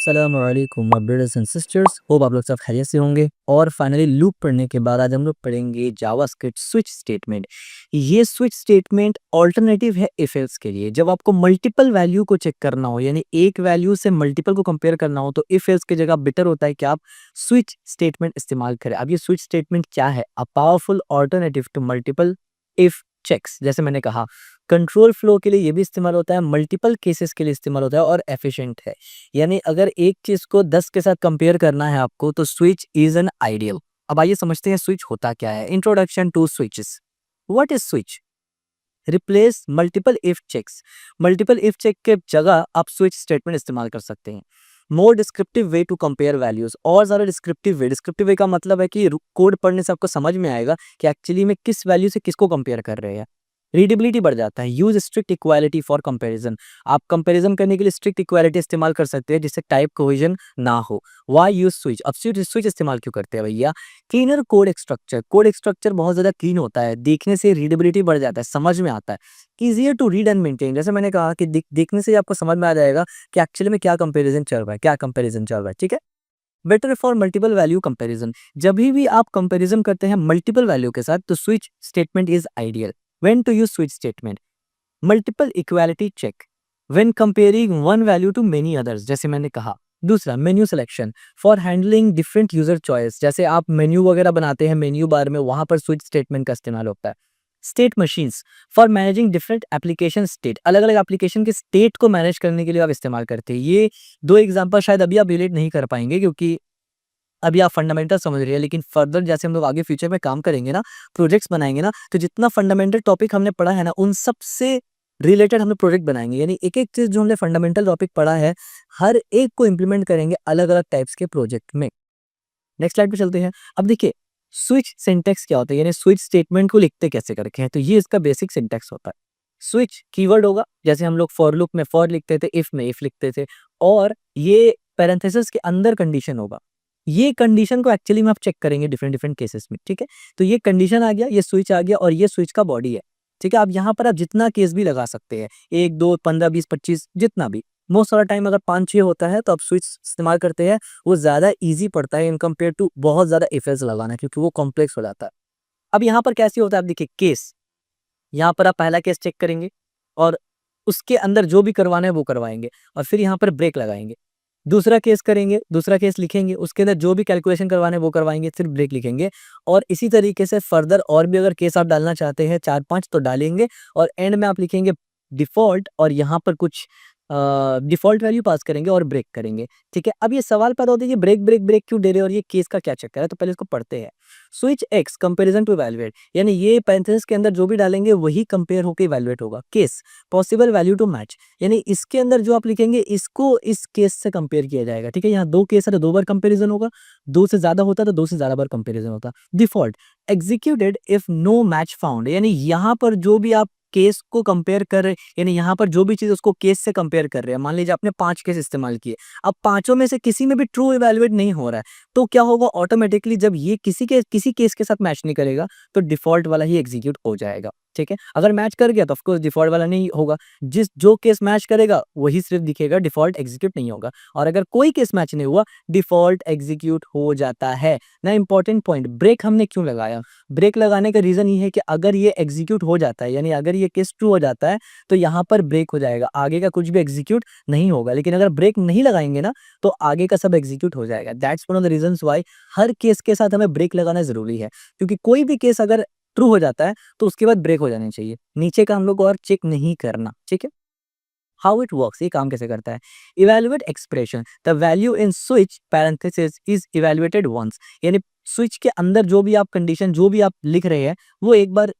अस्सलामु अलैकुम my brothers and sisters, hope आप लोग सब खैरियत से होंगे। और फाइनली लूप पढ़ने के बाद आज हम लोग पढ़ेंगे जावास्क्रिप्ट स्विच स्टेटमेंट। ये स्विच स्टेटमेंट ऑल्टरनेटिव है इफ एल्स के लिए। जब आपको मल्टीपल वैल्यू को चेक करना हो, यानी एक वैल्यू से मल्टीपल को कंपेयर करना हो, तो इफ एल्स की जगह बेटर होता है कि आप स्विच स्टेटमेंट इस्तेमाल करें। अब ये स्विच स्टेटमेंट क्या है? A powerful alternative to multiple if checks. जैसे मैंने कहा, कंट्रोल फ्लो के लिए ये भी इस्तेमाल होता है, मल्टीपल केसेस के लिए इस्तेमाल होता है और एफिशिएंट है। यानी अगर एक चीज को 10 के साथ कंपेयर करना है आपको, तो स्विच इज एन आइडियल। अब आइए समझते हैं स्विच होता क्या है। Introduction to switches. What is switch? Replace multiple if checks. Multiple if check के जगह आप स्विच स्टेटमेंट इस्तेमाल कर सकते हैं। More descriptive way to compare values. और ज्यादा डिस्क्रिप्टिव वे। डिस्क्रिप्टिव वे का मतलब है कि कोड पढ़ने से आपको समझ में आएगा कि एक्चुअली में किस वैल्यू से किसको कंपेयर कर रहे हैं। रीडेबिलिटी बढ़ जाता है। Use strict equality for comparison. आप कंपैरिजन करने के लिए स्ट्रिक्ट इक्वालिटी इस्तेमाल कर सकते हैं, जिससे टाइप कोहेजन ना हो। Why use switch? अब स्विच इस्तेमाल क्यों करते हैं भैया? Cleaner code structure. Code structure बहुत ज्यादा क्लीन होता है, देखने से रीडेबिलिटी बढ़ जाता है, समझ में आता है। Easier to read and maintain. जैसे मैंने कहा कि देखने से आपको समझ में आ जाएगा कि एक्चुअली में क्या कंपैरिजन चल रहा है, क्या कंपैरिजन चल रहा है। ठीक है। Better for multiple value comparison. जब भी आप कंपैरिजन करते हैं मल्टीपल वैल्यू के साथ, तो switch statement is ideal. When to use switch statement? Multiple equality check. When comparing one value to many others, जैसे मैंने कहा। दूसरा, menu selection for handling different user choice. जैसे आप मेन्यू वगैरह बनाते हैं मेन्यू बार में, वहां पर स्विच स्टेटमेंट का इस्तेमाल होता है। State machines for managing different application state. अलग अलग एप्लीकेशन के स्टेट को मैनेज करने के लिए आप इस्तेमाल करते हैं। ये दो एग्जांपल शायद अभी आप रिलेट नहीं कर पाएंगे, क्योंकि अभी आप फंडामेंटल समझ रहे हैं, लेकिन फर्दर जैसे हम लोग आगे फ्यूचर में काम करेंगे ना, प्रोजेक्ट्स बनाएंगे ना, तो जितना फंडामेंटल टॉपिक हमने पढ़ा है ना, उन सब से रिलेटेड हम लोग प्रोजेक्ट बनाएंगे। यानी एक एक चीज जो हमने फंडामेंटल टॉपिक पढ़ा है, हर एक को इंप्लीमेंट करेंगे अलग अलग टाइप्स के प्रोजेक्ट में। नेक्स्ट स्लाइड पे चलते हैं। अब देखिए, स्विच सिंटैक्स क्या होता है, यानी स्विच स्टेटमेंट को लिखते कैसे करके हैं, तो ये इसका बेसिक सिंटैक्स होता है। स्विच कीवर्ड होगा, जैसे हम लोग फॉर लूप में फॉर लिखते थे, इफ में इफ लिखते थे, और ये पैरेंथेसिस के अंदर कंडीशन होगा। ये कंडीशन को एक्चुअली में आप चेक करेंगे डिफरेंट डिफरेंट केसेस में। ठीक है। तो ये कंडीशन आ गया, ये स्विच आ गया, और ये स्विच का बॉडी है। ठीक है। अब यहाँ पर आप जितना केस भी लगा सकते हैं, 1 2 15 20 25, जितना भी। मोस्ट ऑफ द टाइम अगर 5 6 होता है तो आप स्विच इस्तेमाल करते हैं। वो ज्यादा इजी पड़ता है इन कंपेयर टू बहुत ज्यादा इफेक्ट्स लगाना, क्योंकि वो कॉम्प्लेक्स हो जाता है। अब यहाँ पर कैसे होता है, आप देखिए केस। यहाँ पर आप पहला केस चेक करेंगे, और उसके अंदर जो भी करवाना है वो करवाएंगे, और फिर यहाँ पर ब्रेक लगाएंगे। दूसरा केस करेंगे, दूसरा केस लिखेंगे, उसके अंदर जो भी कैलकुलेशन करवाना है वो करवाएंगे, फिर ब्रेक लिखेंगे। और इसी तरीके से फर्दर और भी अगर केस आप डालना चाहते हैं 4 5 तो डालेंगे, और एंड में आप लिखेंगे डिफॉल्ट, और यहाँ पर कुछ डिफॉल्ट वैल्यू पास करेंगे और ब्रेक करेंगे। ठीक है। अब ये सवाल पैदा होता है कि ब्रेक ब्रेक ब्रेक क्यों दे रहे हैं और ये केस का क्या चक्कर है, तो पहले इसको पढ़ते हैं। Switch x comparison to evaluate, यानी ये पैरेंथेसिस के अंदर जो भी डालेंगे वही कंपेयर होकर इवैल्यूएट होगा। Case possible value to match, यानी इसके अंदर जो आप लिखेंगे इसको इस केस से कंपेयर किया जाएगा। ठीक है। यहाँ 2 केस है तो 2 बार कंपैरिजन होगा, 2 से ज्यादा होता तो 2 से ज्यादा बार कंपैरिजन होता। Default executed if no match found, यानी यहाँ पर जो भी आप केस को कंपेयर कर रहे, यानी यहाँ पर जो भी चीज उसको केस से कंपेयर कर रहे हैं। मान लीजिए आपने 5 केस इस्तेमाल किए, अब पांचों में से किसी में भी ट्रू इवैल्यूएट नहीं हो रहा है, तो क्या होगा, ऑटोमेटिकली जब ये किसी केस के साथ मैच नहीं करेगा, तो डिफॉल्ट वाला ही एग्जीक्यूट हो जाएगा। ठीक है। अगर मैच कर गया तो ऑफकोर्स डिफॉल्ट वाला नहीं होगा। जो केस मैच करेगा वही सिर्फ दिखेगा, डिफॉल्ट एग्जीक्यूट नहीं होगा। और अगर कोई केस मैच नहीं हुआ, डिफॉल्ट एग्जीक्यूट हो जाता है ना। इंपॉर्टेंट पॉइंट, ब्रेक हमने क्यों लगाया? ब्रेक लगाने का रीजन ये है कि अगर ये एग्जीक्यूट हो जाता है, यानी अगर ये केस ट्रू हो जाता है, तो यहाँ पर ब्रेक हो जाएगा, आगे का कुछ भी एग्जीक्यूट नहीं होगा। लेकिन अगर ब्रेक नहीं लगाएंगे ना, तो आगे का सब एग्जीक्यूट हो जाएगा। That's one of the reasons why her case के साथ हमें ब्रेक लगाना जरूरी है, क्योंकि कोई भी केस अगर ट्रू हो जाता है तो उसके बाद ब्रेक हो जाने चाहिए। नीचे का हम लोग को और चेक नहीं करना। ठीक है। हाउ इट वर्क्स, ये काम कैसे करता है? Evaluate expression, the value in switch parenthesis is evaluated once, यानी स्विच के अंदर जो भी आप कंडीशन जो भी आप लिख रहे हैं वो एक बार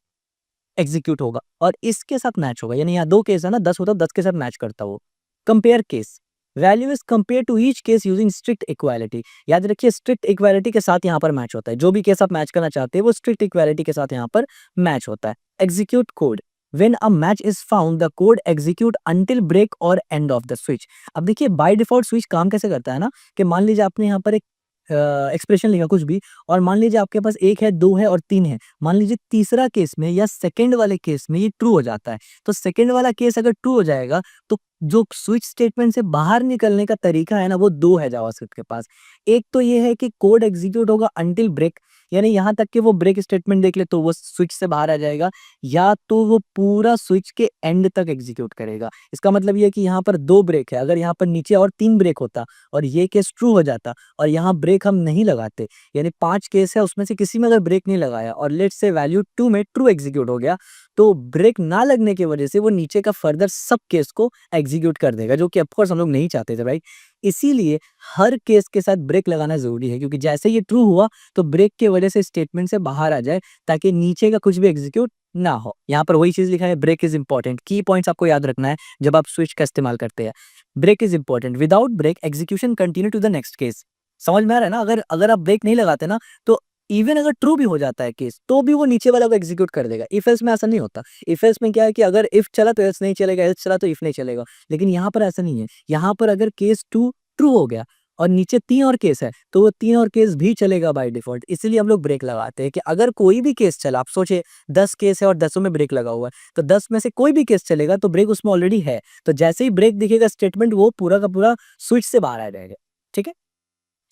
एग्जीक्यूट होगा और इसके साथ मैच होगा। यानी यहाँ 2 केस है ना, 10 होता है, 10 के साथ मैच करता वो। Compare case, value is compare to each case using strict equality. याद रखिए, स्ट्रिक्ट इक्वालिटी के साथ यहाँ पर मैच होता है। जो भी केस आप मैच करना चाहते हैं वो स्ट्रिक्ट इक्वालिटी के साथ यहाँ पर मैच होता है। Execute code, when a match is found the code execute until break और एंड ऑफ द स्विच। अब देखिए, बाय डिफॉल्ट स्विच काम कैसे करता है ना, कि मान लीजिए आपने यहाँ पर एक एक्सप्रेशन लिखा कुछ भी, और मान लीजिए आपके पास 1 है, 2 है और 3 है। मान लीजिए तीसरा केस में या सेकंड वाले केस में ये ट्रू हो जाता है। तो सेकंड वाला केस अगर ट्रू हो जाएगा, तो जो स्विच स्टेटमेंट से बाहर निकलने का तरीका है ना, वो 2 है जावास्क्रिप्ट के पास। एक तो ये है कि कोड एग्जीक्यूट होगा अंटिल ब्रेक, यानी यहाँ तक कि वो ब्रेक स्टेटमेंट देख ले तो वो स्विच से बाहर आ जाएगा, या तो वो पूरा स्विच के एंड तक एग्जीक्यूट करेगा। इसका मतलब ये है कि यहाँ पर 2 ब्रेक है, अगर यहाँ पर नीचे और 3 ब्रेक होता और ये केस ट्रू हो जाता और यहाँ ब्रेक हम नहीं लगाते, यानी 5 केस है उसमें से किसी में अगर ब्रेक नहीं लगाया और लेट्स से वैल्यू 2 में ट्रू एग्जीक्यूट हो गया, तो ब्रेक ना लगने की वजह से वो नीचे का फर्दर सब केस को एग्जीक्यूट कर देगा, जो कि ऑफ कोर्स हम लोग नहीं चाहते थे, राइट। इसीलिए हर केस के साथ ब्रेक लगाना जरूरी है, क्योंकि जैसे ये ट्रू हुआ तो ब्रेक की वजह से स्टेटमेंट से बाहर आ जाए, ताकि नीचे का कुछ भी एग्जीक्यूट ना हो। यहाँ पर वही चीज लिखा है, ब्रेक इज इंपॉर्टेंट। की पॉइंट्स आपको याद रखना है जब आप स्विच का इस्तेमाल करते हैं। Break is important, without break execution continue to the next case. समझ में आ रहा है ना? अगर अगर आप ब्रेक नहीं लगाते ना, तो इवन अगर ट्रू भी हो जाता है केस, तो भी वो नीचे वाला को एग्जीक्यूट कर देगा। इफ एल्स में ऐसा नहीं होता। इफ एल्स में क्या है कि अगर इफ चला तो एल्स नहीं चलेगा, एल्स चला तो इफ नहीं चलेगा। लेकिन यहाँ पर ऐसा नहीं है। यहाँ पर अगर केस 2 ट्रू हो गया और नीचे 3 और केस है, तो वो 3 और केस भी चलेगा बाय डिफॉल्ट। इसीलिए हम लोग ब्रेक लगाते हैं कि अगर कोई भी केस चला, आप सोचे 10 केस है और 10 में ब्रेक लगा हुआ है, तो 10 में से कोई भी केस चलेगा तो ब्रेक उसमें ऑलरेडी है। तो जैसे ही ब्रेक दिखेगा स्टेटमेंट, वो पूरा का पूरा स्विच से बाहर आ जाएगा। ठीक है।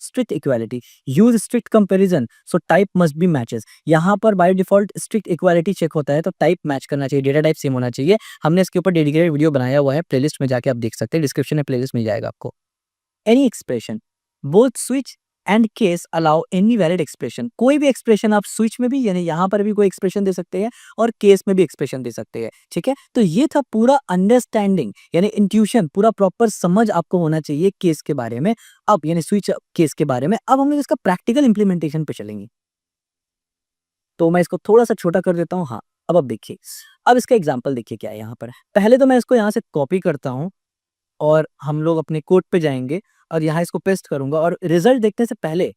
Strict equality, use strict comparison, so type must be matches. यहाँ पर by default strict equality check होता है, तो टाइप मैच करना चाहिए, डेटा टाइप सेम होना चाहिए। हमने इसके ऊपर डेडिकेटेड वीडियो बनाया हुआ है, प्लेलिस्ट में जाके आप देख सकते हैं, डिस्क्रिप्शन में प्लेलिस्ट मिल जाएगा आपको। Any expression, both switch and case allow any valid expression. कोई भी एक्सप्रेशन आप स्विच में भी, यानी यहाँ पर भी कोई एक्सप्रेशन दे सकते हैं और केस में भी एक्सप्रेशन दे सकते हैं। ठीक है, तो ये था पूरा अंडरस्टैंडिंग, यानी इंट्यूशन, पूरा प्रॉपर समझ आपको होना चाहिए केस के बारे में। अब यानी स्विच केस के बारे में, अब हम लोग इसका प्रैक्टिकल इंप्लीमेंटेशन पे चलेंगे। तो मैं इसको थोड़ा सा छोटा कर देता हूँ। हाँ, अब देखिए, अब इसका एग्जाम्पल देखिए क्या है यहाँ पर। पहले तो मैं इसको यहाँ से कॉपी करता हूँ और हम लोग अपने कोड पे जाएँगे और यहाँ इसको पेस्ट करूँगा, और रिजल्ट देखने से पहले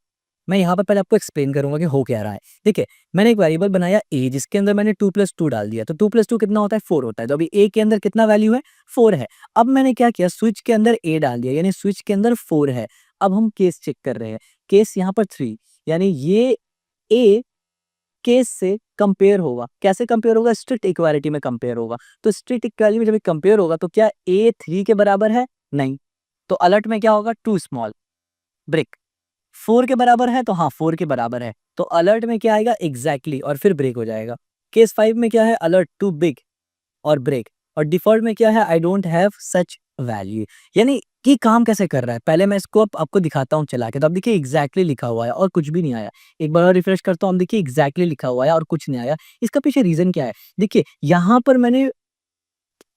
मैं यहाँ पर पहले आपको एक्सप्लेन करूँगा कि हो क्या रहा है। देखिए, मैंने एक वेरिएबल बनाया a, जिसके अंदर मैंने 2 + 2 डाल दिया, तो 2 + 2 कितना होता है? 4 होता है। तो अभी a के अंदर कितना वैल्यू है? 4 है। अब मैंने क्या किया, स्विच के अंदर a डाल दिया, यानी स्विच के अंदर 4 है। अब हम केस चेक कर रहे हैं, केस यहाँ पर 3, यानी ये a केस से कंपेयर होगा। कैसे कंपेयर होगा? स्ट्रिक्ट इक्वालिटी में कंपेयर होगा। तो स्ट्रिक्ट इक्वालिटी में जब कंपेयर होगा, तो क्या a 3 के बराबर है? नहीं। तो अलर्ट में क्या होगा? To small, break. 4 के बराबर है, तो हाँ 4 के बराबर है, तो अलर्ट में क्या आएगा? एग्जैक्टली, और फिर ब्रेक हो जाएगा। केस 5 में क्या है? अलर्ट टू बिग और ब्रेक। और डिफॉल्ट में क्या है? I don't have such value. यानी कि काम कैसे कर रहा है, पहले मैं इसको आपको दिखाता हूँ चला के। तो अब देखिए एग्जैक्टली लिखा हुआ है और कुछ भी नहीं आया। एक बार और रिफ्रेश करता हूँ, देखिए एग्जैक्टली लिखा हुआ है और कुछ नहीं आया। इसका पीछे रीजन क्या है? देखिए, यहाँ पर मैंने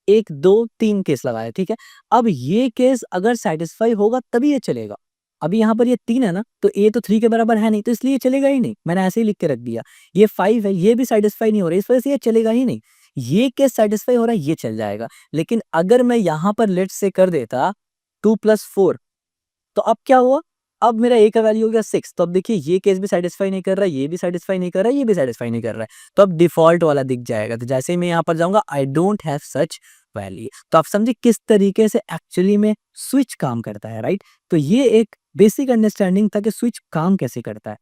1, 2, 3 केस लगाया, ठीक है। अब ये केस अगर सैटिस्फाई होगा तभी ये चलेगा। अभी यहाँ पर ये 3 है ना, तो ये तो 3 के बराबर है नहीं, तो इसलिए ये चलेगा ही नहीं। मैंने ऐसे ही लिख के रख दिया। ये 5 है, ये भी सैटिस्फाई नहीं हो रहा है, इस वजह से ये चलेगा ही नहीं। ये केस सैटिस्फाई हो रहा है, ये चल जाएगा। लेकिन अगर मैं यहाँ पर लेट्स से कर देता 2 + 4, तो अब क्या हुआ? अब मेरा a का वैल्यू हो गया 6। तो अब देखिए, ये केस भी सैटिस्फाई नहीं कर रहा है, ये भी सैटिस्फाई नहीं कर रहा है, ये भी सैटिस्फाई नहीं कर रहा है। तो अब डिफॉल्ट वाला दिख जाएगा। तो जैसे ही मैं यहाँ पर जाऊंगा, I don't have such value, तो आप समझे किस तरीके से एक्चुअली में स्विच काम करता है, राइट। तो ये एक बेसिक अंडरस्टैंडिंग था कि स्विच काम कैसे करता है।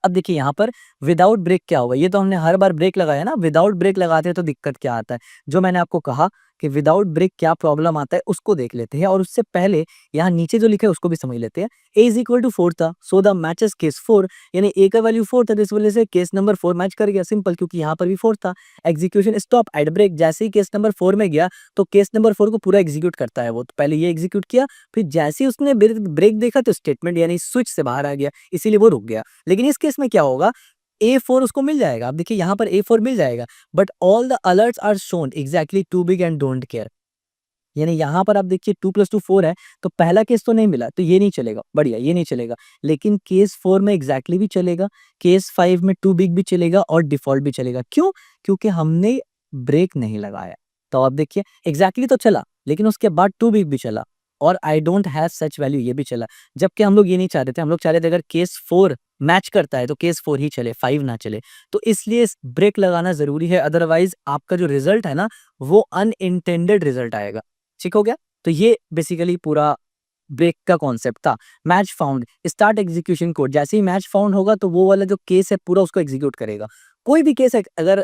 अब देखिए यहाँ पर विदाउट ब्रेक क्या होगा, ये तो हमने हर बार ब्रेक लगाया ना। विदाउट ब्रेक लगाते हैं तो दिक्कत क्या आता है, जो मैंने आपको कहा कि विदाउट ब्रेक क्या प्रॉब्लम आता है, उसको देख लेते हैं। और उससे पहले यहाँ नीचे जो लिखा है उसको भी समझ लेते हैं। a = 4 था, सो द मैचेस केस 4, यानी a का वैल्यू 4 था, तो इस वजह से केस नंबर 4 मैच कर गया। सिंपल, क्योंकि यहाँ पर भी 4 था। एग्जीक्यूशन स्टॉप एट ब्रेक, जैसे ही केस नंबर 4 में गया, तो केस नंबर 4 को पूरा एग्जीक्यूट करता है वो। तो पहले ये एग्जीक्यूट किया, फिर जैसे ही उसने ब्रेक देखा तो स्टेटमेंट यानी स्विच से बाहर आ गया, इसीलिए वो रुक गया। लेकिन इस केस में क्या होगा? A4 उसको मिल जाएगा। आप देखिए यहाँ पर A4 मिल जाएगा, but all the alerts are shown exactly to big and don't care. यानी यहाँ पर आप देखिए 2 + 2 4 है, तो पहला केस तो नहीं मिला, तो ये नहीं चलेगा, बढ़िया, ये नहीं चलेगा। लेकिन केस 4 में एग्जैक्टली भी चलेगा, केस 5 में टू बिग भी चलेगा और डिफॉल्ट भी चलेगा। क्यों? क्योंकि हमने ब्रेक नहीं लगाया। तो आप देखिए एग्जैक्टली तो चला, लेकिन उसके बाद टू बिग भी चला और I don't have such value ये भी चला। जबकि हम लोग ये नहीं चाह रहे थे, हम लोग चाह रहे थे अगर केस 4 मैच करता है तो केस 4 ही चले, 5 ना चले। तो इसलिए ब्रेक लगाना जरूरी है, अदरवाइज आपका जो रिजल्ट है ना, वो अनइंटेंडेड रिजल्ट आएगा। ठीक हो गया? तो ये बेसिकली पूरा ब्रेक का कॉन्सेप्ट था। Match found, start execution code, जैसे ही मैच फाउंड होगा तो वो वाला जो केस है पूरा उसको एग्जीक्यूट करेगा। कोई भी केस अगर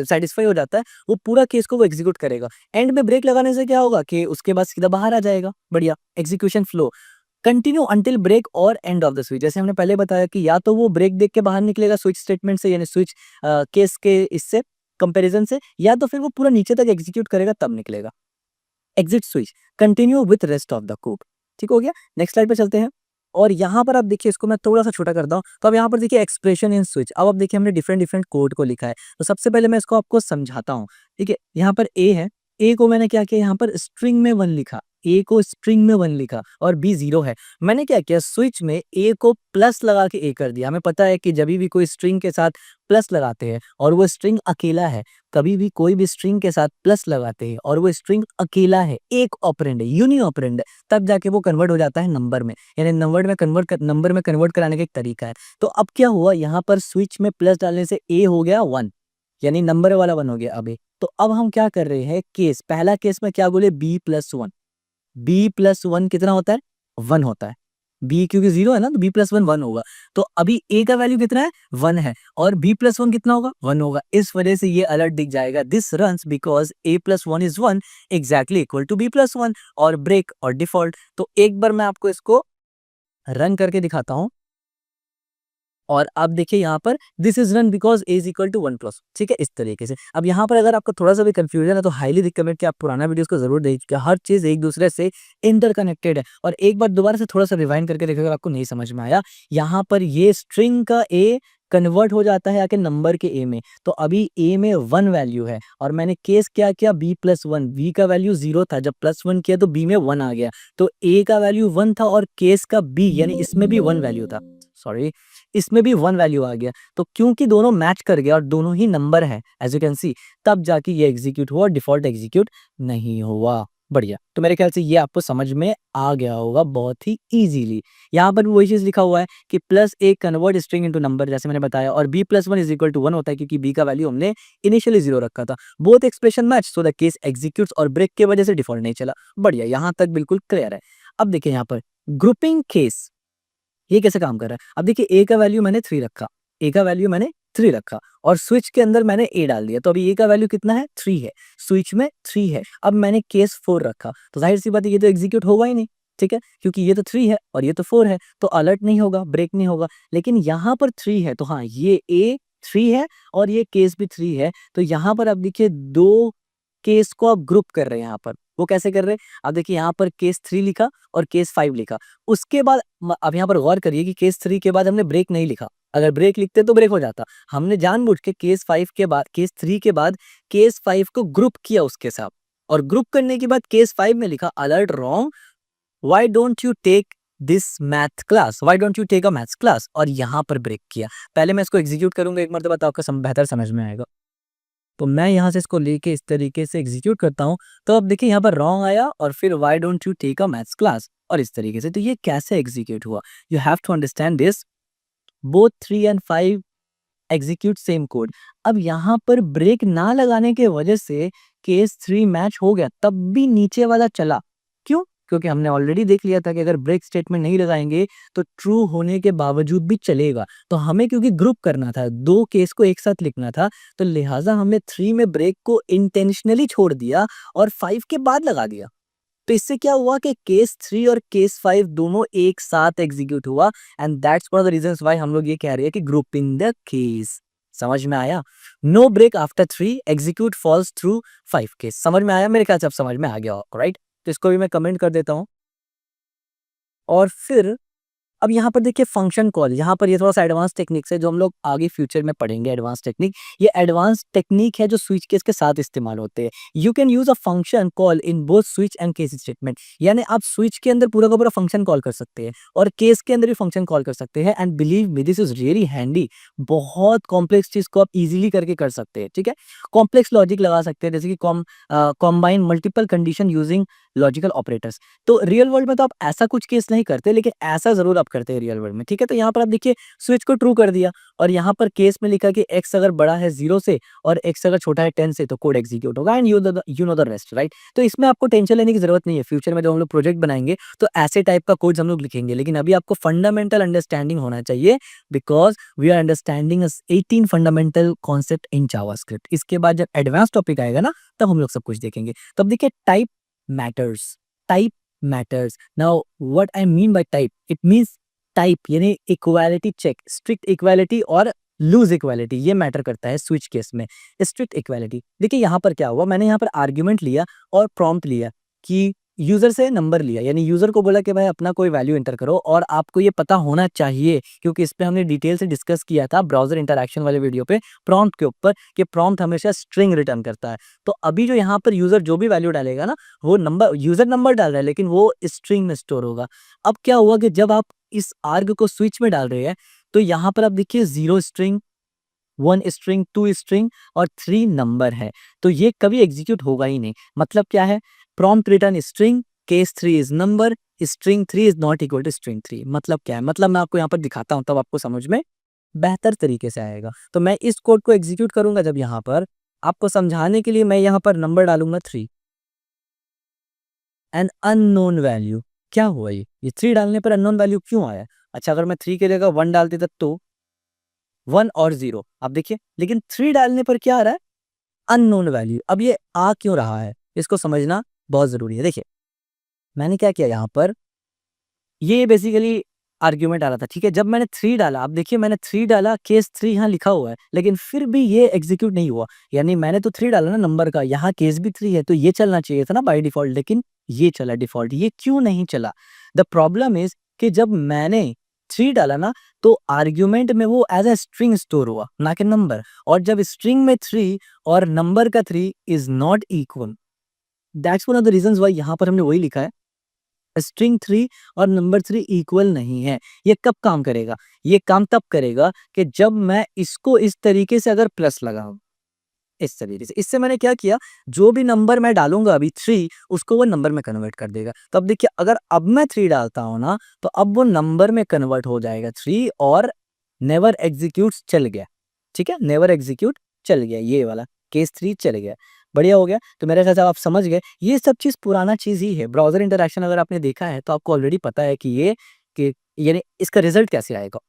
सेटिस्फाई हो जाता है, वो पूरा केस को वो एग्जीक्यूट करेगा। एंड में ब्रेक लगाने से क्या होगा कि उसके बाद सीधा बाहर आ जाएगा। बढ़िया। Execution flow, continue until break और एंड ऑफ द स्विच। जैसे हमने पहले बताया कि या तो वो ब्रेक देख के बाहर निकलेगा स्विच स्टेटमेंट से, यानी स्विच केस के इससे कंपैरिजन से, या तो फिर वो पूरा नीचे तक एग्जीक्यूट करेगा तब निकलेगा। Exit switch, continue with rest of the code. ठीक हो गया। नेक्स्ट स्लाइड पे चलते हैं। और यहाँ पर आप देखिए, इसको मैं थोड़ा सा छोटा करता हूँ, तो अब यहाँ पर देखिए एक्सप्रेशन इन स्विच। अब आप देखिए हमने डिफरेंट डिफरेंट कोड को लिखा है, तो सबसे पहले मैं इसको आपको समझाता हूँ। ठीक है, यहाँ पर ए है, ए को मैंने क्या किया, यहाँ पर स्ट्रिंग में 1 लिखा, ए को स्ट्रिंग में 1 लिखा, और बी 0 है। मैंने क्या किया, स्विच में ए को प्लस लगा के ए कर दिया। हमें पता है कि जब भी कोई स्ट्रिंग के साथ प्लस लगाते हैं और वो स्ट्रिंग अकेला है, कभी भी कोई भी स्ट्रिंग के साथ प्लस लगाते हैं और वो स्ट्रिंग अकेला है, एक ऑपरेंड है, यूनि ऑपरेंड है, तब जाके वो कन्वर्ट हो जाता है नंबर में, यानी नंबर में कन्वर्ट कराने का एक तरीका है। तो अब क्या हुआ, यहाँ पर स्विच में प्लस डालने से ए हो गया 1, यानी नंबर वाला 1 हो गया अब ए। तो अब हम क्या कर रहे हैं, केस, पहला केस में क्या बोले, b+1, b+1 कितना होता है, 1 होता है। b क्योंकि 0 है ना, तो b+1 1 होगा। तो अभी a का वैल्यू कितना है, 1 है, और b+1 कितना होगा, 1 होगा। इस वजह से ये अलर्ट दिख जाएगा, this runs because a+1 is 1 exactly equal to b+1, और ब्रेक और डिफॉल्ट। तो एक बार मैं आपको इसको रन करके दिखाता हूं, और आप देखिए यहाँ पर this is run because a is equal to 1+। ठीक है, इस तरीके से। अब यहाँ पर अगर आपको थोड़ा सा भी कंफ्यूजन है तो हाईली रिकमेंड कि आप पुराना वीडियोस को जरूर देखिए, हर चीज एक दूसरे से इंटरकनेक्टेड है। और एक बार दोबारा से थोड़ा सा रिवाइंड करके देखिए अगर आपको नहीं समझ में आया। यहाँ पर ये स्ट्रिंग का ए कन्वर्ट हो जाता है आके नंबर के ए में, तो अभी ए में 1 वैल्यू है, और मैंने केस क्या किया, b+1, b का वैल्यू 0 था, जब +1 किया तो b में 1 आ गया, तो a का वैल्यू 1 था और केस का b, यानी इसमें भी 1 वैल्यू था, सॉरी इसमें भी 1 वैल्यू आ गया। तो क्योंकि दोनों मैच कर गया और दोनों ही नंबर है एज यू कैन सी, तब जाके ये एग्जीक्यूट हुआ, डिफॉल्ट एग्जीक्यूट नहीं हुआ। बढ़िया। तो मेरे ख्याल से ये आपको समझ में आ गया होगा बहुत ही इजीली। यहाँ पर भी वही चीज लिखा हुआ है कि +a convert string into number, जैसे मैंने बताया, और b+1 इज इक्वल टू 1 होता है क्योंकि b का वैल्यू हमने इनिशियली 0 रखा था। Both expression match, so the case executes, और ब्रेक की वजह से डिफॉल्ट नहीं चला। बढ़िया, यहाँ तक बिल्कुल क्लियर है। अब देखिए यहाँ पर ग्रुपिंग केस, ये कैसे काम कर रहा है। अब देखिए ए का वैल्यू मैंने 3 रखा, ए का वैल्यू मैंने 3 रखा, और स्विच के अंदर मैंने ए डाल दिया, तो अभी ए का वैल्यू कितना है, 3 है, स्विच में 3 है। अब मैंने केस 4 रखा, तो जाहिर सी बात है ये तो एग्जीक्यूट होगा ही नहीं। ठीक है, क्योंकि ये तो 3 है और ये तो 4 है, तो अलर्ट नहीं होगा, ब्रेक नहीं होगा। लेकिन यहाँ पर 3 है, तो हाँ ये ए 3 है और ये केस भी 3 है, तो यहाँ पर आप देखिए 2 केस को आप ग्रुप कर रहे हैं। यहाँ पर वो कैसे कर रहे हैं, आप देखिए यहाँ पर केस 3 लिखा और केस 5 लिखा, उसके बाद अब यहाँ पर गौर करिए कि केस 3 के बाद हमने ब्रेक नहीं लिखा, अगर ब्रेक लिखते तो ब्रेक हो जाता। हमने जानबूझ के केस 5 के बाद, केस 3 के बाद केस 5 को ग्रुप किया उसके साथ, और ग्रुप करने के बाद केस 5 में लिखा alert wrong, why don't you take this math class, why don't you take a maths class, और यहाँ पर ब्रेक किया। पहले मैं इसको एग्जीक्यूट करूंगा एक मरतबा, तो आपका बेहतर समझ में आएगा। तो मैं यहाँ से इसको लेके इस तरीके से एग्जीक्यूट करता हूँ, तो अब देखिए यहाँ पर रॉन्ग आया और फिर why don't you take a maths class, और इस तरीके से। तो ये कैसे एग्जीक्यूट हुआ, you have to understand this. Both 3 and 5 execute same code. अब यहाँ पर ब्रेक ना लगाने के वजह से केस 3 मैच हो गया, तब भी नीचे वाला चला। क्यों, क्योंकि हमने ऑलरेडी देख लिया था कि अगर ब्रेक स्टेटमेंट नहीं लगाएंगे तो ट्रू होने के बावजूद भी चलेगा। तो हमें क्योंकि ग्रुप करना था, 2 केस को एक साथ लिखना था, तो लिहाजा हमने 3 में ब्रेक को इंटेंशनली छोड़ दिया और 5 के बाद लगा दिया। तो इससे क्या हुआ कि केस 3 और केस 5 दोनों एक साथ एग्जीक्यूट हुआ, and that's one of the reasons why हम लोग ये कह रहे हैं कि ग्रुप इन द केस। समझ में आया। No break after 3 execute falls through 5 case. समझ में आया, मेरे ख्याल से अब समझ में आ गया होगा, राइट। तो इसको भी मैं कमेंट कर देता हूं। और फिर अब यहाँ पर देखिए फंक्शन कॉल, यहाँ पर ये थोड़ा सा एडवांस टेक्निक्स है जो हम लोग आगे फ्यूचर में पढ़ेंगे। एडवांस टेक्निक, ये एडवांस टेक्निक है जो स्विच केस के साथ इस्तेमाल होते हैं। You can use a function call in both switch and case statement, यानी आप स्विच के अंदर पूरा का पूरा फंक्शन कॉल कर सकते हैं और केस के अंदर भी फंक्शन कॉल कर सकते हैं। And believe me, this is really handy. बहुत कॉम्प्लेक्स चीज को आप इजीली करके कर सकते हैं। ठीक है, कॉम्प्लेक्स लॉजिक लगा सकते हैं, जैसे कि combine multiple condition using logical operators. तो रियल वर्ल्ड में तो आप ऐसा कुछ केस नहीं करते, लेकिन ऐसा ज़रूर आप करते हैं रियल वर्ल्ड में, ठीक है? तो यहाँ पर आप देखिए स्विच को ट्रू कर दिया और यहाँ पर केस में लिखा कि x अगर बड़ा है 0 से और x अगर छोटा है 10 से तो कोड एग्जीक्यूट होगा and you know the rest, right? तो इसमें आपको टेंशन लेने की ज़रूरत नहीं है। फ्यूचर में जब हम लोग प्रोजेक्ट बनाएँगे तो ऐसे टाइप का कोड्स हम लोग लिखेंगे, लेकिन अभी आपको फंडामेंटल अंडरस्टैंडिंग होना चाहिए because we are understanding 18 fundamental concept in JavaScript. इसके बाद जब एडवांस टॉपिक आएगा ना, तब हम लोग सब कुछ देखेंगे। तो अब देखिए type matters, type matters. Now what I mean by type, it means type यानी इक्वालिटी चेक, स्ट्रिक्ट इक्वालिटी और लूज इक्वालिटी, ये मैटर करता है स्विच केस में। स्ट्रिक्ट इक्वालिटी, देखिए यहाँ पर क्या हुआ, मैंने यहाँ पर आर्ग्यूमेंट लिया और प्रॉम्प्ट लिया कि यूजर से नंबर लिया, यानी यूजर को बोला कि भाई अपना कोई वैल्यू एंटर करो और आपको ये पता होना चाहिए, क्योंकि इस पे हमने डिटेल से डिस्कस किया था ब्राउजर इंटरैक्शन वाले वीडियो पे प्रॉम्प्ट के ऊपर, कि प्रॉम्प्ट हमेशा स्ट्रिंग रिटर्न करता है। तो अभी जो यहाँ पर यूजर जो भी वैल्यू डालेगा ना, वो नंबर, यूजर नंबर डाल रहा है लेकिन वो स्ट्रिंग में स्टोर होगा। अब क्या हुआ कि जब आप इस आर्ग को स्विच में डाल रहे हैं तो यहाँ पर आप देखिए 0 स्ट्रिंग, 1 स्ट्रिंग, 2 स्ट्रिंग और 3 नंबर है, तो ये कभी एग्जीक्यूट होगा ही नहीं। मतलब क्या है, prompt return string, case 3 is number, string 3 is not equal to string 3। मतलब क्या है, मतलब मैं आपको यहाँ पर दिखाता हूँ तब आपको समझ में बेहतर तरीके से आएगा। तो मैं इस कोड को एग्जीक्यूट करूंगा जब यहाँ पर, आपको समझाने के लिए मैं यहाँ पर नंबर डालूंगा 3, एन अननोन वैल्यू। क्या हुआ, ये 3 डालने पर अननोन वैल्यू क्यों आया? अच्छा, अगर मैं 3 की जगह 1 डाल देता तो 1 और 0, आप देखिए, लेकिन 3 डालने पर क्या आ रहा है, अननोन वैल्यू। अब ये आ क्यों रहा है, इसको समझना बहुत जरूरी है। देखिए मैंने क्या किया यहाँ पर, ये बेसिकली आर्ग्यूमेंट आ रहा था, ठीक है? जब मैंने 3 डाला, अब देखिए मैंने 3 डाला, केस 3 यहाँ लिखा हुआ है, लेकिन फिर भी ये एग्जीक्यूट नहीं हुआ। यानी मैंने तो 3 डाला ना नंबर का, यहाँ केस भी 3 है, तो ये चलना चाहिए था ना बाय डिफॉल्ट, लेकिन ये चला डिफॉल्ट। ये क्यों नहीं चला? द प्रॉब्लम इज कि जब मैंने 3 डाला ना, तो आर्ग्यूमेंट में वो एज अ स्ट्रिंग स्टोर हुआ, ना कि नंबर। और जब स्ट्रिंग में 3 और नंबर का 3 is not equal, that's one of the reasons why यहाँ पर हमने वही लिखा है, स्ट्रिंग 3 और नंबर 3 इक्वल नहीं है। ये कब काम करेगा? ये काम तब करेगा कि जब मैं इसको इस तरीके से अगर प्लस लगाऊं, इस तरीके से। इससे मैंने क्या किया, जो भी नंबर मैं डालूंगा अभी 3, उसको वो नंबर में कन्वर्ट कर देगा। तो अब देखिए, अगर अब मैं 3 डालता हूं ना, तो अब वो नंबर में कन्वर्ट हो जाएगा 3 और नेवर एग्जीक्यूट चल गया, ठीक है? नेवर एग्जीक्यूट चल गया, ये वाला केस 3 चल गया। बढ़िया हो गया। तो मेरे ख्याल से आप समझ गए, ये सब चीज़ पुराना चीज़ ही है। ब्राउज़र इंटरैक्शन अगर आपने देखा है तो आपको ऑलरेडी पता है कि ये कि यानी इसका रिज़ल्ट कैसे आएगा।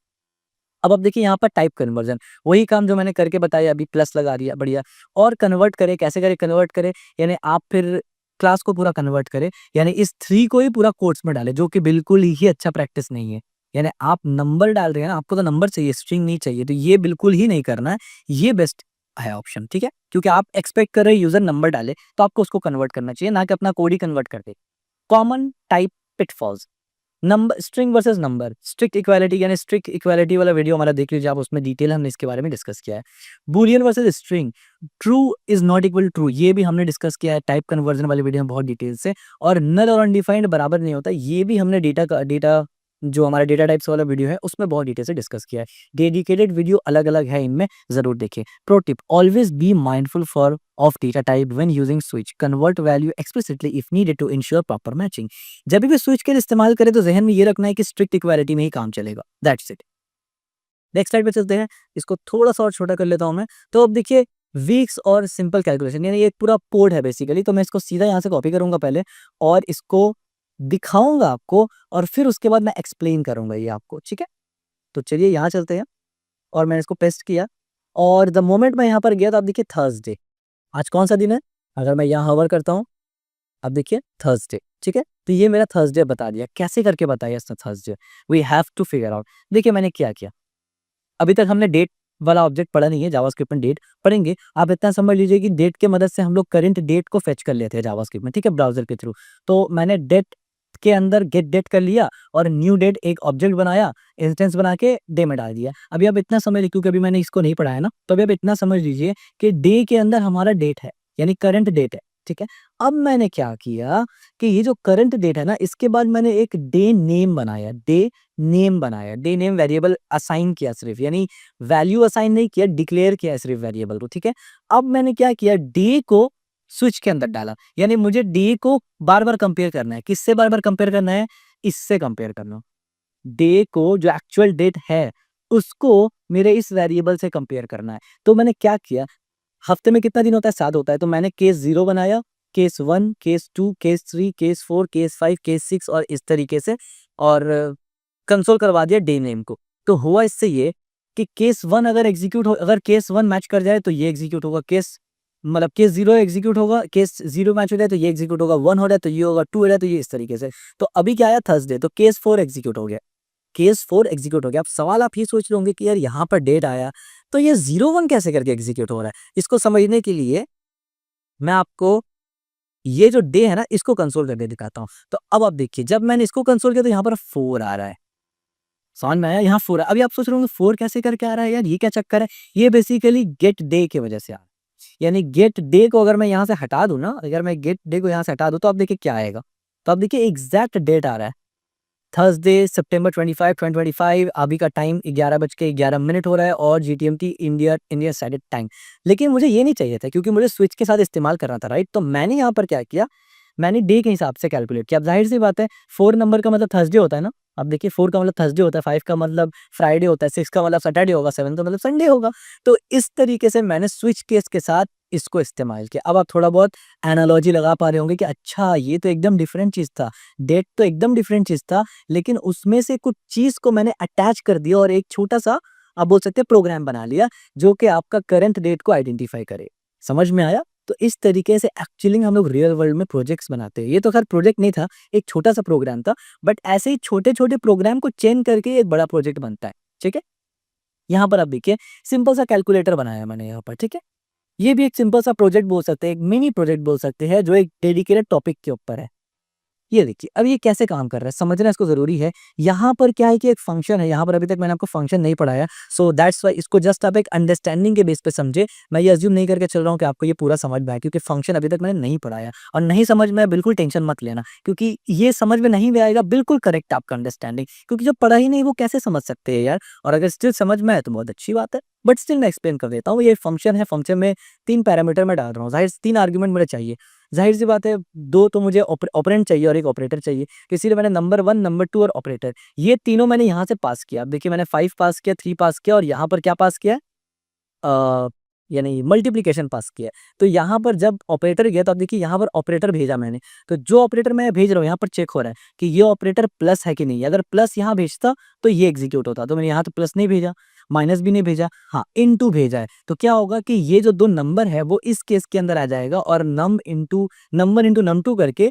अब आप देखिए यहाँ पर टाइप कन्वर्जन, वही काम जो मैंने करके बताया, अभी प्लस लगा दिया, बढ़िया। और कन्वर्ट करें, कैसे करें कन्वर्ट करें, यानी आप फिर क्लास को पूरा कन्वर्ट करें, यानी इस 3 को ही पूरा कोट्स में डालें, जो कि बिल्कुल ही अच्छा प्रैक्टिस नहीं है। यानी आप नंबर डाल रहे हैं ना, आपको तो नंबर चाहिए, स्ट्रिंग नहीं चाहिए, तो ये बिल्कुल ही नहीं करना है। ये बेस्ट है ऑप्शन, ठीक है? क्योंकि आप एक्सपेक्ट कर रहे हैं यूज़र नंबर डाले, तो आपको उसको कन्वर्ट करना चाहिए, ना कि अपना कोड ही कन्वर्ट कर दे। Common type pitfalls, number, string versus number, strict equality, यानी स्ट्रिक्ट इक्वालिटी वाला वीडियो हमारा देख लीजिए आप, उसमें डिटेल हमने इसके बारे में डिस्कस किया है। Boolean versus string, true is not equal true, ये भी हमने डिस्कस किया है टाइप कन्वर्जन वाले वीडियो में बहुत डिटेल से। और नल और अनडिफाइंड बराबर नहीं होता, ये भी हमने डेटा जो हमारा डेटा टाइप्स वाला वीडियो है उसमें बहुत डिटेल से डिस्कस किया है। डेडिकेटेड वीडियो अलग अलग है, इनमें जरूर देखें। Pro tip, always be mindful for of data type when using switch, convert value explicitly if needed to ensure proper matching. जब भी स्विच के लिए इस्तेमाल करें तो ज़हन में ये रखना है कि स्ट्रिक्ट इक्वालिटी में ही काम चलेगा। That's it. नेक्स्ट स्लाइड पे चलते हैं। इसको थोड़ा-सा और छोटा कर लेता हूँ मैं। तो अब देखिए वीक्स और सिंपल कैलकुलेशन, यानी ये एक पूरा कोड है बेसिकली। तो मैं इसको सीधा यहाँ से कॉपी करूँगा पहले और इसको दिखाऊँगा आपको और फिर उसके बाद मैं एक्सप्लेन करूँगा ये आपको, ठीक है? तो चलिए यहाँ चलते हैं और मैंने इसको पेस्ट किया और द मोमेंट मैं यहाँ पर गया तो आप देखिए थर्सडे। आज कौन-सा दिन है? अगर मैं यहाँ हॉवर करता हूँ, अब देखिए थर्सडे, ठीक है? तो ये मेरा थर्सडे बता दिया। कैसे करके बताया इसने Thursday? We have to figure out. देखिए मैंने क्या किया, अभी तक हमने डेट वाला ऑब्जेक्ट पढ़ा नहीं है, जावास्क्रिप्ट में डेट पढ़ेंगे। आप इतना समझ लीजिए कि डेट की मदद से हम लोग करंट डेट को फेच कर लेते हैं जावास्क्रिप्ट में, ठीक है? ब्राउज़र के थ्रू। तो मैंने डेट के अंदर गेट डेट कर लिया और न्यू डेट एक ऑब्जेक्ट बनाया, इंस्टेंस बना के डे में डाल दिया। अभी आप इतना समझ लीजिए, क्योंकि अभी मैंने इसको नहीं पढ़ा है ना, तो अभी आप इतना समझ लीजिए कि डे के अंदर हमारा डेट है, यानी करंट डेट है, ठीक है? अब मैंने क्या किया कि ये जो करंट डेट है ना, इसके बाद मैंने एक डे नेम बनाया, डे नेम वेरिएबल असाइन किया सिर्फ, यानी वैल्यू असाइन नहीं किया, डिक्लेयर किया सिर्फ वेरिएबल को, ठीक है? अब मैंने क्या किया, डे को स्विच के अंदर डाला, यानी मुझे डे को बार-बार कंपेयर करना है। किससे बार-बार कंपेयर करना है? इससे कंपेयर करना। डे को जो एक्चुअल डेट है, उसको मेरे इस वेरिएबल से कंपेयर करना है। तो मैंने क्या किया, हफ्ते में कितना दिन होता है? 7 होता है, तो मैंने केस 0 बनाया, case 1, case 2, case 3, case 4, case 5, case 6 और इस तरीके से, और कंसोल करवा दिया डे नेम को। तो हुआ इससे ये कि केस 1 अगर एग्ज़ीक्यूट हो, अगर केस 1 मैच कर जाए तो ये एग्ज़ीक्यूट होगा, केस 0 एग्ज़ीक्यूट होगा, केस 0 मैच हो जाए तो ये एग्ज़ीक्यूट होगा, 1 हो जाए तो ये होगा, 2 हो जाए तो ये, इस तरीके से। तो अभी क्या आया? थर्सडे, तो केस 4 एग्ज़ीक्यूट हो गया। केस 4 एग्ज़ीक्यूट हो गया। अब सवाल आप ये सोच रहे होंगे कि यार यहाँ पर डेट आया, तो ये 0-1 कैसे करके एग्ज़ीक्यूट हो रहा है? इसको समझने के लिए मैं आपको ये जो डे है ना, इसको कंसोल करके दिखाता हूँ। तो अब आप देखिए, जब मैंने इसको कंसोल किया तो यहाँ पर 4 आ रहा है। समझ में आया? यहाँ 4 अभी आप सोच रहे होंगे 4 कैसे करके आ रहा है यार, ये क्या चक्कर है? ये बेसिकली गेट डे की वजह से आ रहा है। यानी गेट डे को अगर मैं यहाँ से हटा दूँ ना, अगर मैं गेट डे को यहाँ से हटा दूँ तो आप देखिए क्या आएगा। तो आप देखिए एग्ज़ैक्ट डेट आ रहा है। थर्सडे सितंबर 25, 2025, अभी का टाइम 11:11 हो रहा है और जीटीएमटी इंडिया इंडिया स्टैंडर्ड टाइम। लेकिन मुझे ये नहीं चाहिए था, क्योंकि मुझे स्विच के साथ इस्तेमाल करना था, राइट? तो मैंने यहाँ पर क्या किया, मैंने डे के हिसाब से कैलकुलेट किया। अब ज़ाहिर-सी बात है, 4 नंबर का मतलब थर्सडे होता है ना? अब देखिए 4 का मतलब थर्सडे होता है, 5 का मतलब फ्राइडे होता है, 6 का मतलब सैटरडे होगा, 7 का मतलब संडे होगा। तो इस तरीके से मैंने स्विच केस के साथ इसको इस्तेमाल किया। अब आप थोड़ा बहुत एनालॉजी लगा पा रहे होंगे कि अच्छा, ये तो एकदम डिफरेंट चीज़ था। डेट तो एकदम डिफरेंट चीज़ था, लेकिन उसमें से कुछ चीज़ को मैंने अटैच कर दिया और एक छोटा-सा, आप बोल सकते हैं, प्रोग्राम बना लिया, जो कि आपका करंट डेट को आइडेंटिफ़ाई करे। समझ में आया? तो इस तरीके से एक्चुअली हम लोग रियल वर्ल्ड में प्रोजेक्ट्स बनाते हैं। ये तो खैर प्रोजेक्ट नहीं था, एक छोटा-सा प्रोग्राम था, बट ऐसे ही छोटे-छोटे प्रोग्राम को चेन करके एक बड़ा प्रोजेक्ट बनता है। ठीक है? यहाँ पर आप देखिए, सिंपल सा कैलकुलेटर बनाया मैंने यहाँ पर, ठीक है? ये भी एक सिंपल सा प्रोजेक्ट बोल सकते हैं, एक मिनी प्रोजेक्ट बोल सकते हैं, जो एक डेडिकेटेड टॉपिक के ऊपर है। ये देखिए, अब ये कैसे काम कर रहा है, समझना इसको ज़रूरी है। यहाँ पर क्या है कि एक फ़ंक्शन है, यहाँ पर अभी तक मैंने आपको फ़ंक्शन नहीं पढ़ाया, सो दैट्स व्हाई इसको जस्ट आप एक अंडरस्टैंडिंग के बेस पे समझे। मैं ये अज़्यूम नहीं करके चल रहा हूँ कि आपको ये पूरा समझ में आए, क्योंकि फ़ंक्शन अभी तक मैंने नहीं पढ़ाया, और नहीं समझ में आए बिल्कुल टेंशन मत लेना, क्योंकि ये समझ में नहीं भी आएगा, बिल्कुल करेक्ट आपका अंडरस्टैंडिंग, क्योंकि जो पढ़ा ही नहीं वो कैसे समझ सकते हैं यार। और अगर स्टिल समझ में आए तो बहुत अच्छी बात है, बट स्टिल मैं एक्सप्लेन कर देता हूँ। ये फ़ंक्शन है, फ़ंक्शन में 3 पैरामीटर मैं डाल रहा हूँ, ज़ाहिर 3 आर्गुमेंट मुझे चाहिए। ज़ाहिर-सी बात है, 2 तो मुझे ऑपरेंड चाहिए और 1 ऑपरेटर चाहिए। तो इसीलिए मैंने नंबर 1, नंबर 2 और ऑपरेटर, ये तीनों मैंने यहाँ से पास किया। अब देखिए, मैंने 5 पास किया, 3 पास किया और यहाँ पर क्या पास किया है? अ, यानी मल्टीप्लिकेशन पास किया है। तो यहाँ पर जब ऑपरेटर गया, तो अब देखिए यहाँ पर ऑपरेटर भेजा मैंने। तो जो ऑपरेटर मैं भेज रहा हूँ, यहाँ पर चेक हो रहा है कि ये ऑपरेटर प्लस है कि नहीं। अगर प्लस यहाँ भेजता तो ये एग्ज़ीक्यूट होता। तो मैंने यहाँ तो प्लस नहीं भेजा, माइनस भी नहीं भेजा, हाँ, इनटू भेजा है। तो क्या होगा कि ये जो 2 नंबर है वो इस केस के अंदर आ जाएगा, और नंबर इंटू num2 करके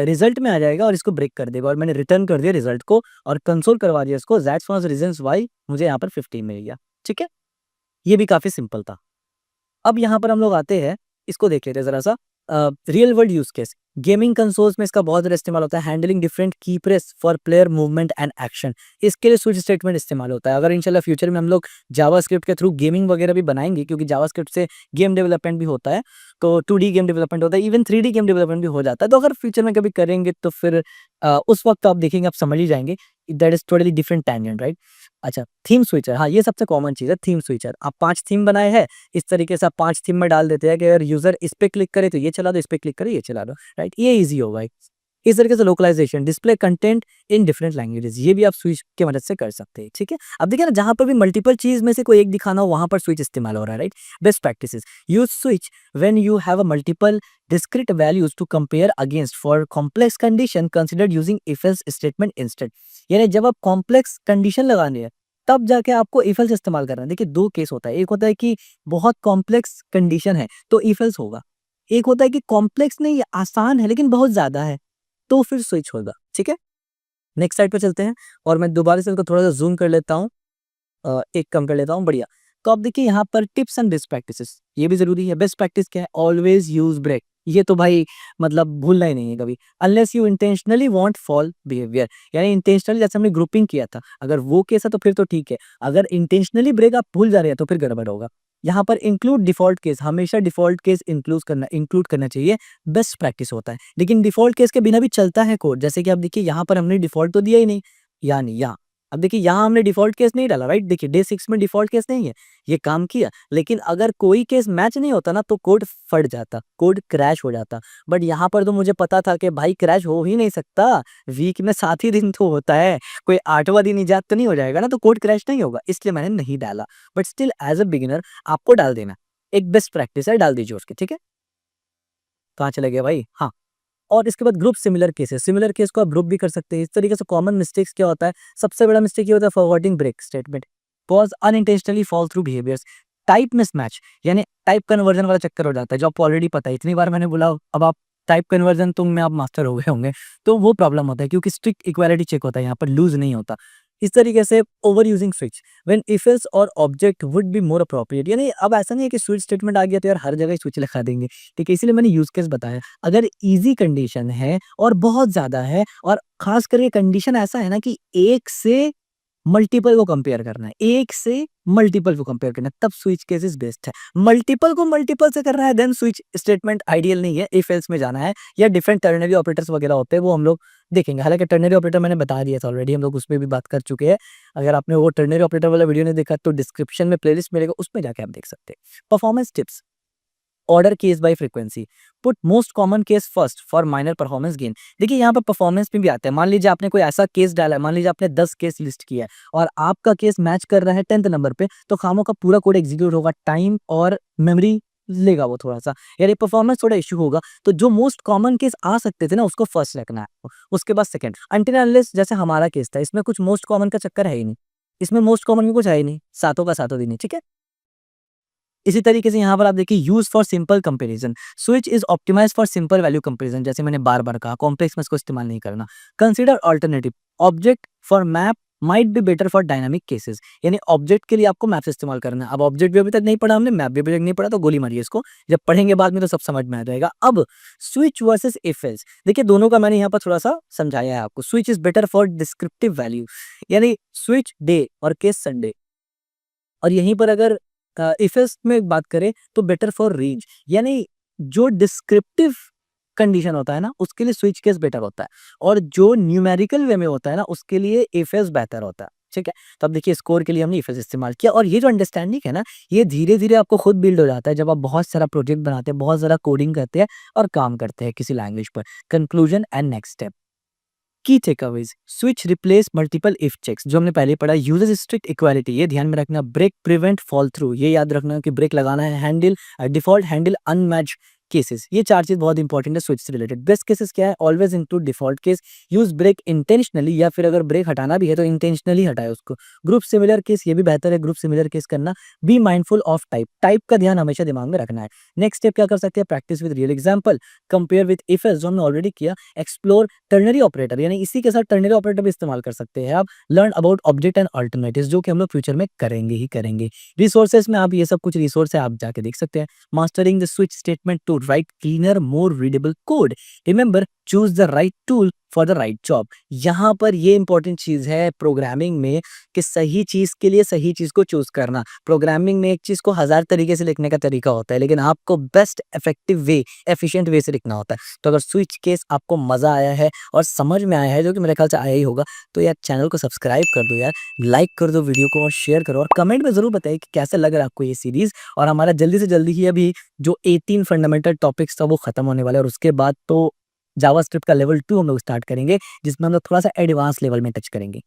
रिज़ल्ट में आ जाएगा और इसको ब्रेक कर देगा, और मैंने रिटर्न कर दिया रिज़ल्ट को और कंसोल करवा दिया इसको। दैट्स वाज़ रीज़न्स व्हाई मुझे यहाँ पर 15 मिल गया। ठीक है? ये भी काफ़ी सिंपल था। अब यहाँ पर हम लोग आते हैं, इसको देख लेते हैं ज़रा-सा, real world use case. Gaming consoles में इसका बहुत ज़्यादा इस्तेमाल होता है। Handling different key press for player movement and action, इसके लिए स्विच स्टेटमेंट इस्तेमाल होता है। अगर इंशाल्लाह फ्यूचर में हम लोग जावास्क्रिप्ट के थ्रू गेमिंग वगैरह भी बनाएँगे, क्योंकि जावास्क्रिप्ट से गेम डेवलपमेंट भी होता है, तो 2D गेम डेवलपमेंट होता है, इवन 3D गेम डेवलपमेंट भी हो जाता है। तो अगर फ्यूचर में कभी करेंगे तो फिर उस वक़्त आप देखेंगे, आप समझ ही जाएँगे, that is totally different tangent, right? अच्छा, थीम स्विचर, हाँ, ये सबसे कॉमन चीज़ है, थीम स्विचर। आप 5 थीम बनाए हैं, इस तरीके से आप 5 थीम में डाल देते हैं कि अगर यूज़र इस पे क्लिक करे तो ये चला दो, इस पे क्लिक करे ये चला दो, राइट? ये ईज़ी होगा एक। इस तरीके से localisation, display content in different languages, ये भी आप स्विच की मदद से कर सकते हैं, ठीक है? अब देखिए ना, जहाँ पर भी मल्टीपल चीज़ में से कोई एक दिखाना हो, वहाँ पर स्विच इस्तेमाल हो रहा है, right? Best practices, use switch when you have a multiple discrete values to compare against for complex condition considered using if else statement instead। यानी जब आप कॉम्प्लेक्स कंडीशन लगानी है, तब जाके आपको if else इस्तेमाल करना है। देखिए 2 केस होता है, एक होता है कि बहुत कॉम्प्लेक्स कंडीशन है तो if else होगा, एक होता है कि कॉम्प्लेक्स नहीं, आसान है लेकिन बहुत ज्यादा है, तो फिर स्विच होगा। ठीक है, नेक्स्ट साइड पे चलते हैं, और मैं दोबारा से इसको थोड़ा सा जूम कर लेता हूँ, एक कम कर लेता हूँ, बढ़िया। तो आप देखिए यहाँ पर टिप्स एंड बेस्ट प्रैक्टिसेस, ये भी ज़रूरी है। बेस्ट प्रैक्टिस क्या है? ऑलवेज़ यूज़ ब्रेक, ये तो भाई मतलब भूलना ही नहीं है कभी। Unless you intentionally want fall behaviour, यानी इंटेंशनली, जैसे हमने ग्रुपिंग किया था, अगर वो केस है तो फिर तो ठीक है, अगर इंटेंशनली ब्रेक आप भूल जा रहे हैं तो फिर गड़बड़ होगा। यहाँ पर इंक्लूड डिफ़ॉल्ट केस, हमेशा डिफ़ॉल्ट केस इंक्लूड करना चाहिए, बेस्ट प्रैक्टिस होता है। लेकिन डिफ़ॉल्ट केस के बिना भी चलता है कोड, जैसे कि आप देखिए यहाँ पर हमने डिफ़ॉल्ट तो दिया ही नहीं, यानी यहाँ अब देखिए यहाँ हमने डिफ़ॉल्ट केस नहीं डाला, राइट? देखिए डे 6 में डिफ़ॉल्ट केस नहीं है, ये काम किया, लेकिन अगर कोई केस मैच नहीं होता ना तो कोड फट जाता, कोड क्रैश हो जाता। बट यहाँ पर तो मुझे पता था कि भाई क्रैश हो ही नहीं सकता, वीक में 7 ही दिन तो होता है, कोई 8वाँ दिन ईजाद तो नहीं हो जाएगा ना, तो कोड क्रैश नहीं होगा, इसलिए मैंने नहीं डाला। But still as a beginner आपको डाल देना, एक बेस्ट प्रैक्टिस है, डाल दीजिए उसकी, ठीक है? कहाँ चले गए भाई? हाँ। और इसके बाद ग्रुप सिमिलर केस को आप ग्रुप भी कर सकते हैं। इस तरीके से कॉमन मिस्टेक्स क्या होता है, सबसे बड़ा मिस्टेक ये होता है forwarding break statement, pause unintentionally fall through behaviours, type mismatch यानी टाइप कन्वर्जन वाला चक्कर हो जाता है, जो आपको ऑलरेडी पता है। इतनी बार मैंने बोला, अब आप टाइप कन्वर्जन तो में आप मास्टर हो गए होंगे, तो वो प्रॉब्लम होता है क्योंकि स्ट्रिक्ट इक्वालिटी चेक होता है, यहाँ पर लूज़ नहीं होता। इस तरीके से over using switch when if else और object would be more appropriate, यानी अब ऐसा नहीं है कि स्विच स्टेटमेंट आ गया तो यार हर जगह स्विच लिखा देंगे, ठीक है? इसीलिए मैंने यूज़ केस बताया। अगर ईज़ी कंडीशन है और बहुत ज़्यादा है और ख़ास करके कंडीशन ऐसा है ना कि एक से मल्टीपल को कंपेयर करना है, एक से मल्टीपल को कंपेयर करना है, तब स्विच केसेस बेस्ट है। मल्टीपल को मल्टीपल से करना है देन स्विच स्टेटमेंट आइडियल नहीं है, इफ एल्स में जाना है या डिफरेंट टर्नरी ऑपरेटर्स वगैरह होते हैं, वो हम लोग देखेंगे। हालाँकि टर्नरी ऑपरेटर मैंने बता दिया था ऑलरेडी, हम लोग उसपे भी बात कर चुके हैं। अगर आपने वो टर्नरी ऑपरेटर वाला वीडियो नहीं देखा तो डिस्क्रिप्शन में प्लेलिस्ट मिलेगा, उसमें जाके आप देख सकते हैं। Performance tips, order case by frequency, put most common case first for minor performance gain. देखिए यहाँ पर परफॉर्मेंस में भी आता है, मान लीजिए आपने कोई ऐसा केस डाला है, मान लीजिए आपने 10 केस लिस्ट किया है और आपका केस मैच कर रहा है 10th नंबर पे, तो खामों का पूरा कोड एग्जीक्यूट होगा, टाइम और मेमोरी लेगा वो थोड़ा-सा, यानी परफॉर्मेंस थोड़ा इश्यू होगा। तो जो मोस्ट कॉमन केस आ सकते थे ना उसको फर्स्ट रखना है, उसके बाद सेकंड, अनटिल अनलेस जैसे हमारा केस था, इसमें कुछ मोस्ट कॉमन का चक्कर है ही नहीं, इसमें मोस्ट कॉमन में कुछ है ही नहीं, सातों का सातों दिन ही, ठीक है? इसी तरीके से यहाँ पर आप देखिए use for simple comparison, switch is optimised for simple value comparison, जैसे मैंने बार-बार कहा, कॉम्प्लेक्स में इसको इस्तेमाल नहीं करना। Consider alternative, object for map might be better for dynamic cases, यानी ऑब्जेक्ट के लिए आपको मैप्स इस्तेमाल करना है। अब ऑब्जेक्ट भी अभी तक नहीं पढ़ा हमने, मैप भी अभी तक नहीं पढ़ा, तो गोली मारिए इसको, जब पढ़ेंगे बाद में तो सब समझ में आ जाएगा। अब स्विच वर्सेस इफ एल्स, देखिए दोनों का मैंने यहाँ पर थोड़ा-सा समझाया है आपको। Switch is better for descriptive value, यानी स्विच डे और केस संडे, और यहीं पर अगर इफेस्ट में बात करें तो बेटर फॉर रेंज, यानी जो डिस्क्रिप्टिव कंडीशन होता है ना उसके लिए स्विच केस बेटर होता है, और जो न्यूमेरिकल वे में होता है ना उसके लिए इफेस बेहतर होता है, ठीक है? तो अब देखिए स्कोर के लिए हमने इफेस इस्तेमाल किया, और ये जो अंडरस्टैंडिंग है ना ये धीरे धीरे आपको खुद बिल्ड हो जाता है जब आप बहुत सारा प्रोजेक्ट बनाते हैं, बहुत सारा कोडिंग करते हैं और काम करते हैं किसी लैंग्वेज पर। Conclusion and next step, key takeaways, switch replace multiple if checks, जो हमने पहले पढ़ा, यूजेस स्ट्रिक्ट इक्वालिटी, ये ध्यान में रखना, ब्रेक प्रिवेंट फॉल थ्रू, ये याद रखना कि ब्रेक लगाना है, handle default handle unmatched cases, ये चार चीज बहुत इंपॉर्टेंट है स्विच से रिलेटेड। बेस्ट केसेस क्या है, always include default case, use break intentionally, या फिर अगर ब्रेक हटाना भी है तो इंटेंशनली हटाए उसको। ग्रुप सिमिलर केस, ये भी बेहतर है ग्रुप सिमिलर केस करना। Be mindful of type, type का ध्यान हमेशा दिमाग में रखना है। नेक्स्ट स्टेप क्या कर सकते हैं, practice with real example, compare with if else जो हमने ऑलरेडी किया, एक्सप्लोर टर्नरी ऑपरेटर, यानी इसी के साथ टर्नरी ऑपरेटर भी इस्तेमाल कर सकते हैं आप। Learn about object and alternatives, जो कि हम लोग फ्यूचर में करेंगे ही करेंगे। रिसोर्सेज में आप ये सब कुछ रिसोर्स है, आप जाके देख सकते हैं। Mastering the switch statement to write cleaner more readable code, remember choose the right tool for the right job. यहाँ पर ये इंपॉर्टेंट चीज है प्रोग्रामिंग में कि सही चीज के लिए सही चीज को चूज करना। प्रोग्रामिंग में एक चीज को 1000 तरीके से लिखने का तरीका होता है, लेकिन आपको best effective way, efficient way से लिखना होता है। तो अगर स्विच केस आपको मजा आया है और समझ में आया है, जो कि मेरे ख्याल से आया ही होगा, तो यार चैनल को सब्सक्राइब कर दो यार, लाइक कर दो वीडियो को और शेयर करो, और कमेंट में जरूर बताइए कि कैसा लग रहा है आपको ये सीरीज। और हमारा जल्दी से जल्दी ही अभी जो 18 फंडामेंटल टॉपिक्स था वो खत्म होने वाला है, और उसके बाद तो जावास्क्रिप्ट का लेवल 2 हम लोग स्टार्ट करेंगे, जिसमें हम लोग थोड़ा सा एडवांस लेवल में टच करेंगे।